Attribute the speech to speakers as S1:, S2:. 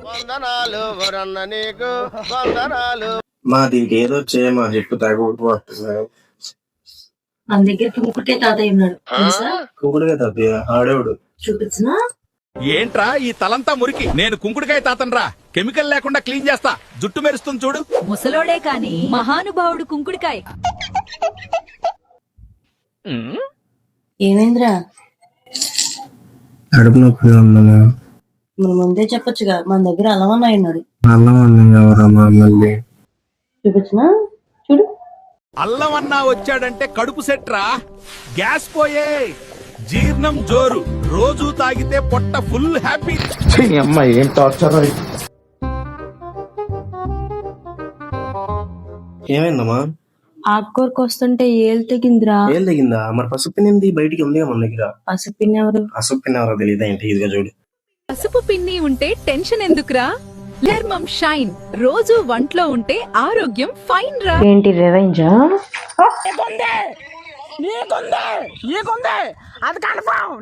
S1: వందనాలు వరన్న నీకు వందనాలు.
S2: మా దీనికి ఏదో చేయమా చెప్పు తాగొట్టుకుంటున్నావు.
S3: మన దగ్గర కుంకుటే తాతయ్య ఉన్నాడు తెలుసా?
S2: కుంకుడుగా తాతయ్య ఆడేవాడు.
S3: చూపించినా?
S4: ఏంట్రా ఈ తలంతా మురికి? నేను కుంకుడుకాయ తాతన్రా, కెమికల్ లేకుండా క్లీన్ చేస్తా. జుట్టు మెరుస్తుంది చూడు.
S5: ముసలోడే కాని మహానుభావుడు కుంకుడికాయ.
S3: ఏమైందిరా?
S2: కడుపు నొప్పిగా ఉందమ్మా.
S3: మన ముందే చెప్పొచ్చుగా, మన దగ్గర అలవన్నాయి ఉన్నాడు.
S2: అల్లం అన్నం కావరమ్మా మళ్ళీ.
S3: చూపించినా? చూడు.
S4: అల్లం అన్నా వచ్చాడంటే కడుపు సెట్రా. గ్యాస్ పోయే, జీర్ణం జోరు. రోజు తాగితే పొట్ట ఫుల్ హ్యాపీ.
S2: అమ్మా ఏం టార్చర్. ఏమైందమ్మా?
S3: ఆకుకూరకు వస్తుంటే ఏళ్ళు తెగిందిరా.
S2: ఏం తగిందా? మరి పసుపు పిన్నింది బయటికి ఉందిగా మన దగ్గర.
S3: పసుపు పిన్ని ఎవరు?
S2: పసుపు పిన్ ఎవరో తెలియదా ఏంటి? ఇదిగా చూడు.
S5: పసుపు పిన్ని ఉంటే టెన్షన్ ఎందుకురా? హెర్మం షైన్ రోజు వంట్లో ఉంటే ఆరోగ్యం ఫైన్ రా.
S3: ఏంటి రివెంజా?
S6: నీకుందే అది కన్ఫర్మ్.